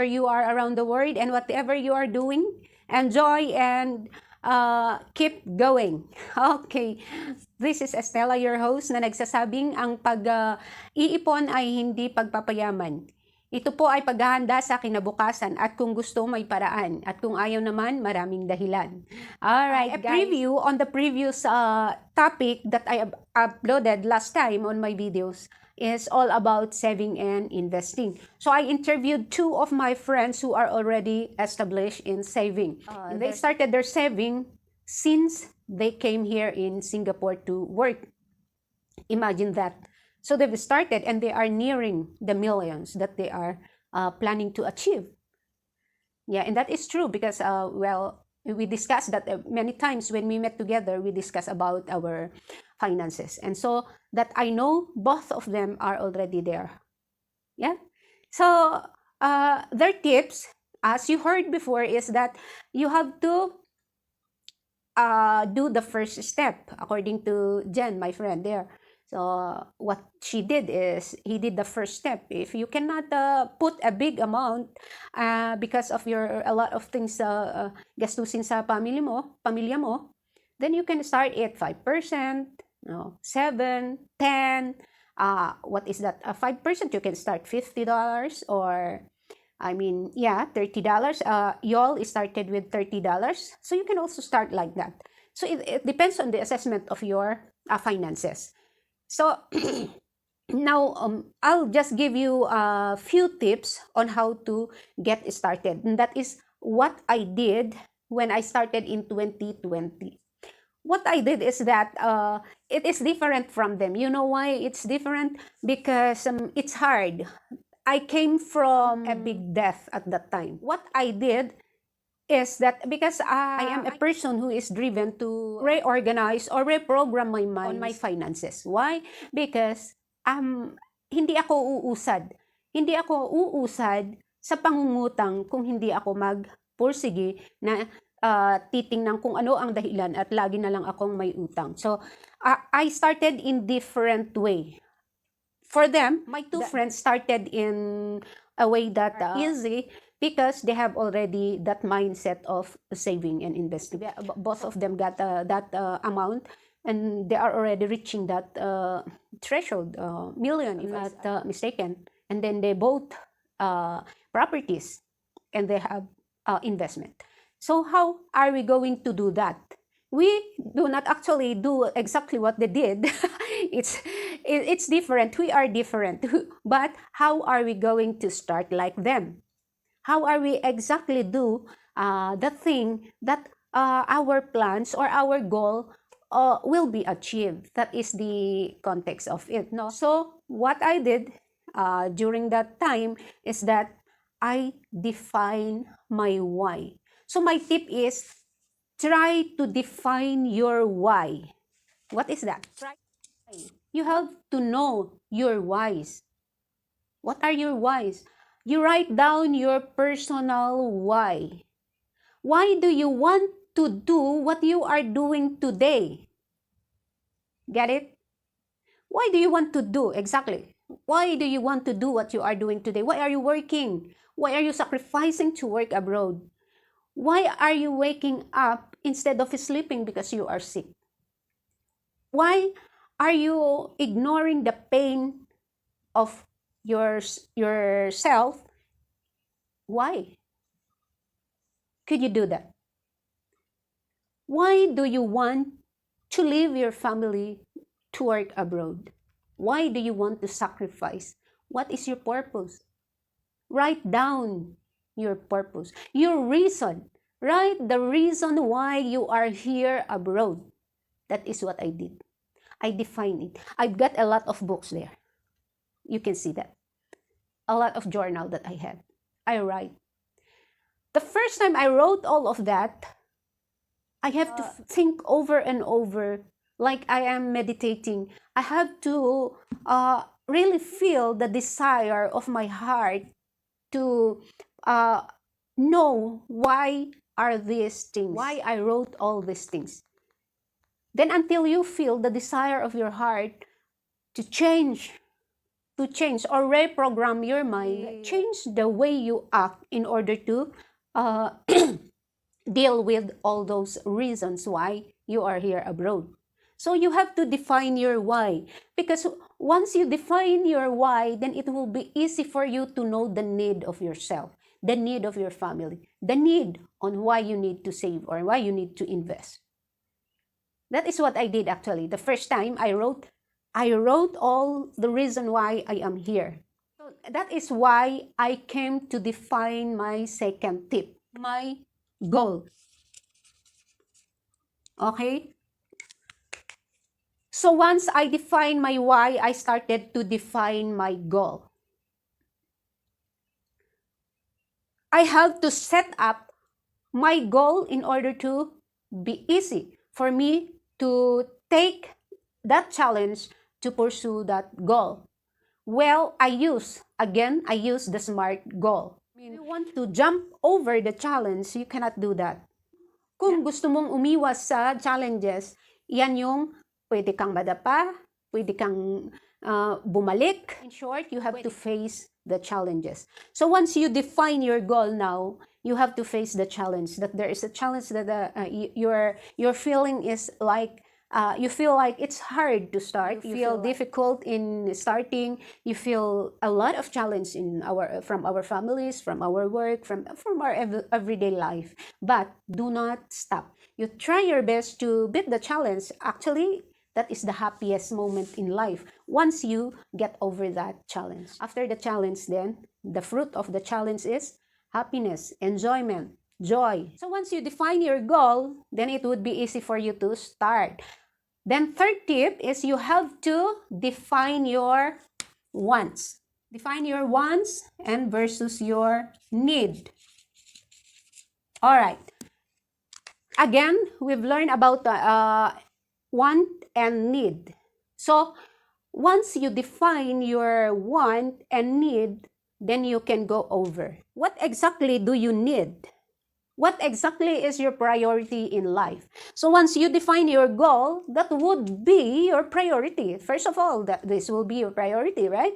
wherever you are around the world and whatever you are doing. Enjoy and keep going. Okay. This is Estella, your host, na nagsasabing ang pag-iipon ay hindi pagpapayaman. Ito po ay paghahanda sa kinabukasan at kung gusto may paraan at kung ayaw naman maraming dahilan. Alright, guys. A preview on the previous topic that I uploaded last time on my videos is all about saving and investing. So I interviewed two of my friends who are already established in saving. And they started their saving since they came here in Singapore to work. Imagine that. So they've started and they are nearing the millions that they are planning to achieve. Yeah, and that is true because, well, we discussed that many times when we met together, we discussed about our finances. And so that I know both of them are already there. Yeah. So their tips, as you heard before, is that you have to do the first step, according to Jen, my friend there. So what she did is, he did the first step. If you cannot put a big amount because of a lot of things gastusin sa pamilya mo, then you can start at 5%, 7, 10. What is that? 5%, you can start $50 or $30. Y'all started with $30. So you can also start like that. So it depends on the assessment of your finances. So now I'll just give you a few tips on how to get started. And that is what I did when I started in 2020. What I did is that it is different from them. You know why it's different? Because it's hard. I came from a big death at that time. What I did is that because I am a person who is driven to reorganize or reprogram my mind on my finances. Why? Because hindi ako uusad. Hindi ako uusad sa pangungutang kung hindi ako magpursige na titingnan kung ano ang dahilan at lagi na lang akong may utang. So, I started in different way. For them, my two friends started in a way that easy because they have already that mindset of saving and investing. Both of them got that amount and they are already reaching that threshold, million if I'm not mistaken. And then they both properties and they have investment. So how are we going to do that? We do not actually do exactly what they did. it's different. We are different. But how are we going to start like them? How are we exactly do the thing that our plans or our goal will be achieved? That is the context of it. No? So what I did during that time is that I define my why. So my tip is, try to define your why. What is that? You have to know your whys. What are your whys? You write down your personal why. Why do you want to do what you are doing today? Get it? Why do you want to do exactly? Why do you want to do what you are doing today? Why are you working? Why are you sacrificing to work abroad? Why are you waking up instead of sleeping because you are sick? Why are you ignoring the pain of yourself? Why? Could you do that? Why do you want to leave your family to work abroad? Why do you want to sacrifice? What is your purpose? Write down your purpose, your reason. Write the reason why you are here abroad. That is what I did. I define it. I've got a lot of books there. You can see that. A lot of journal that I had. I write. The first time I wrote all of that, I have to think over and over like I am meditating. I have to really feel the desire of my heart to know why are these things, why I wrote all these things. Then until you feel the desire of your heart to change to change or reprogram your mind, change the way you act in order to uh, deal with all those reasons why you are here abroad. So you have to define your why, because once you define your why, then it will be easy for you to know the need of yourself, the need of your family, the need on why you need to save or why you need to invest. That is what I did actually. The first time I wrote all the reason why I am here. So that is why I came to define my second tip, my goal. Okay? So once I define my why, I started to define my goal. I have to set up my goal in order to be easy for me to take that challenge to pursue that goal. Well, I use the SMART goal. If you want to jump over the challenge, you cannot do that. Kung gusto mong umiwas sa challenges, yan yung pwede kang madapa, pwede kang bumalik. In short, you have to face the challenges. So once you define your goal now, you have to face the challenge. That there is a challenge that your feeling is like you feel like it's hard to start. You feel difficult in starting. You feel a lot of challenge from our families, from our work, from our everyday life. But do not stop. You try your best to beat the challenge. Actually, that is the happiest moment in life once you get over that challenge. After the challenge, then the fruit of the challenge is happiness, enjoyment, joy. So once you define your goal, then it would be easy for you to start. Then third tip is you have to define your wants. Define your wants and versus your need. All right. Again, we've learned about want and need. So once you define your want and need, then you can go over. What exactly do you need? What exactly is your priority in life? So once you define your goal, that would be your priority. First of all, this will be your priority, right?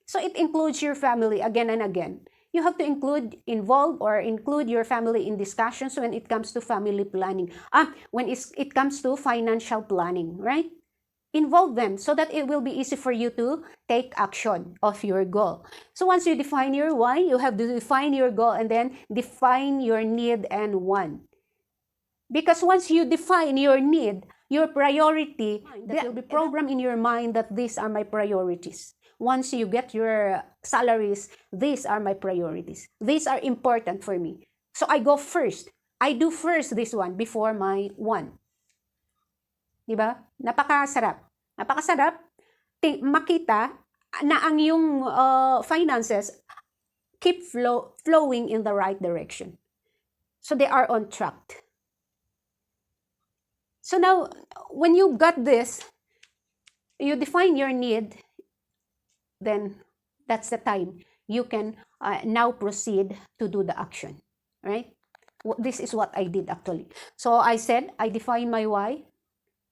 So it includes your family again and again. You have to involve your family in discussions when it comes to family planning. When it comes to financial planning, right? Involve them so that it will be easy for you to take action of your goal. So once you define your why, you have to define your goal and then define your need and want. Because once you define your need, your priority, that will be programmed in your mind that these are my priorities. Once you get your salaries, these are my priorities. These are important for me. So I go first. I do first this one before my want. Diba? Napakasarap. Napakasarap makita na ang yung finances keep flowing in the right direction. So they are on track. So now, when you got this, you define your need, then that's the time you can now proceed to do the action, right? This is what I did actually. So I said, I define my why.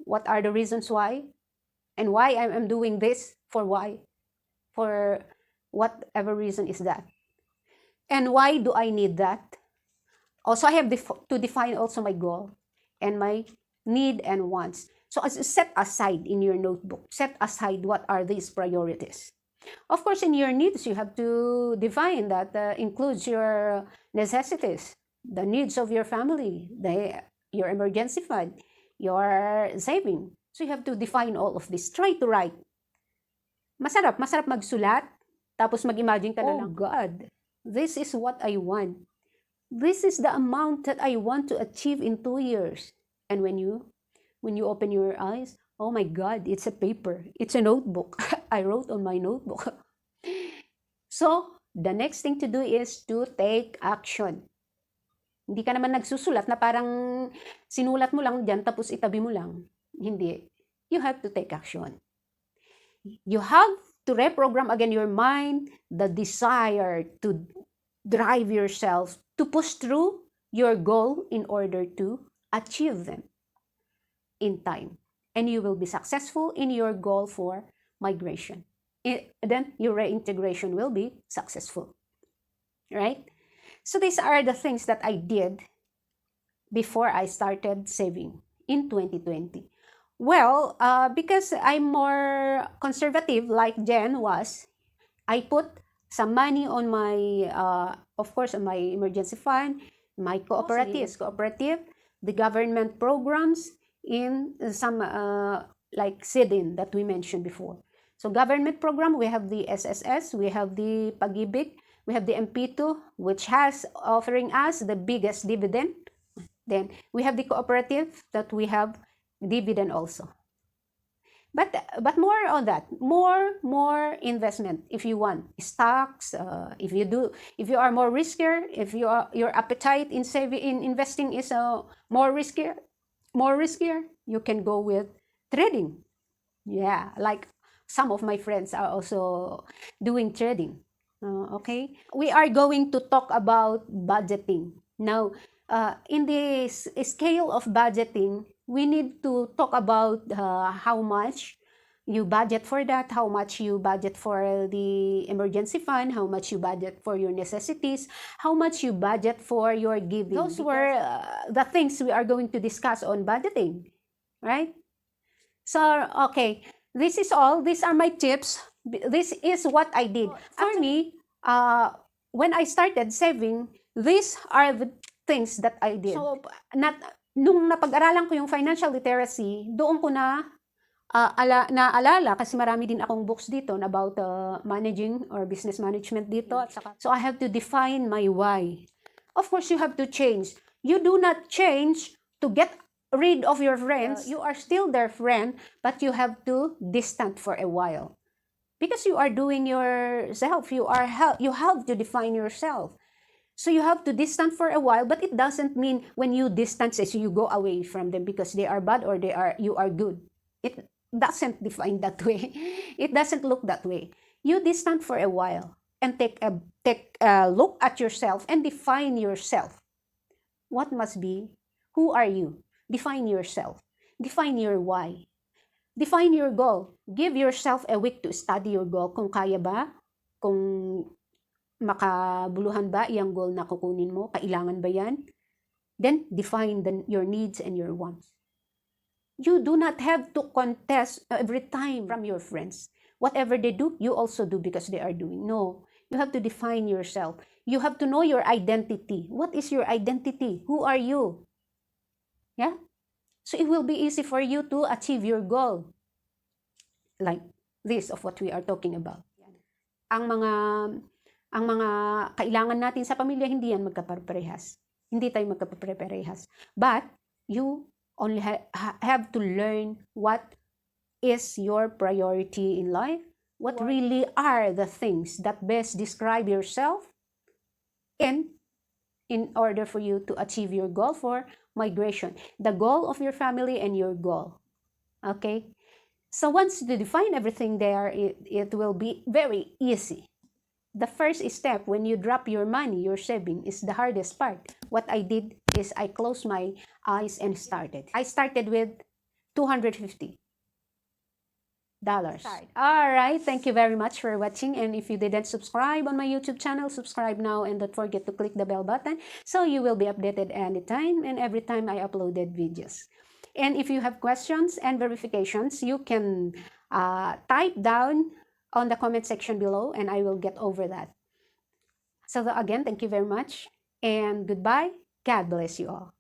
What are the reasons why? And why I'm doing this, for why? For whatever reason is that. And why do I need that? Also, I have to define also my goal and my need and wants. So set aside in your notebook, set aside what are these priorities. Of course, in your needs, you have to define that includes your necessities, the needs of your family, your emergency fund, your saving. So you have to define all of this. Try to write. Masarap magsulat, tapos mag-imagine ka na lang, oh God, this is what I want. This is the amount that I want to achieve in 2 years. And when you open your eyes, oh my God, it's a paper. It's a notebook. I wrote on my notebook. So, the next thing to do is to take action. Hindi ka naman nagsusulat na parang sinulat mo lang dyan tapos itabi mo lang. Hindi. You have to take action. You have to reprogram again your mind, the desire to drive yourself to push through your goal in order to achieve them in time. And you will be successful in your goal for migration. then your reintegration will be successful, right? So these are the things that I did before I started saving in 2020. Well, because I'm more conservative like Jen was, I put some money on my, of course, on my emergency fund, my cooperative, the government programs, in some like SIDIN that we mentioned before. So government program, we have the SSS, we have the Pag-ibig, we have the MP2, which has offering us the biggest dividend. Then we have the cooperative that we have dividend also. But more on that, more investment if you want stocks. If you are more riskier, if your appetite in saving in investing is more riskier, you can go with trading. Yeah, like some of my friends are also doing trading. Okay, we are going to talk about budgeting now. In this scale of budgeting, we need to talk about how much you budget for that, how much you budget for the emergency fund, how much you budget for your necessities, how much you budget for your giving. Those were the things we are going to discuss on budgeting, right? So, okay, this is all. These are my tips. This is what I did. For me, when I started saving, these are the things that I did. So, nung napag-aralan ko yung financial literacy, doon ko na naalala, kasi marami din akong books dito about managing or business management dito. So, I have to define my why. Of course, you have to change. You do not change to get rid of your friends. You are still their friend, but you have to distant for a while. Because you are doing yourself. You have to define yourself. So you have to distance for a while, but it doesn't mean when you distance, you go away from them because they are bad or you are good. It doesn't define that way. It doesn't look that way. You distance for a while and take a look at yourself and define yourself. What must be? Who are you? Define yourself. Define your why. Define your goal. Give yourself a week to study your goal. Kung kaya ba? Kung makabuluhan ba yung goal na kukunin mo? Kailangan ba yan? Then, define your needs and your wants. You do not have to contest every time from your friends. Whatever they do, you also do because they are doing. No. You have to define yourself. You have to know your identity. What is your identity? Who are you? Yeah? So it will be easy for you to achieve your goal. Like this of what we are talking about. Ang mga kailangan natin sa pamilya, hindi yan magkaparehas. Hindi tayo magkaparehas. But you only have to learn what is your priority in life, what really are the things that best describe yourself, and in order for you to achieve your goal for migration, the goal of your family and your goal. Okay? So once you define everything there, it will be very easy. The first step when you drop your money, your saving, is the hardest part. What I did is I closed my eyes and started. I started with $250. All right, thank you very much for watching. And if you didn't subscribe on my YouTube channel, subscribe now and don't forget to click the bell button so you will be updated anytime and every time I uploaded videos. And if you have questions and verifications, you can type down on the comment section below and I will get over that. So again, thank you very much and goodbye. God bless you all.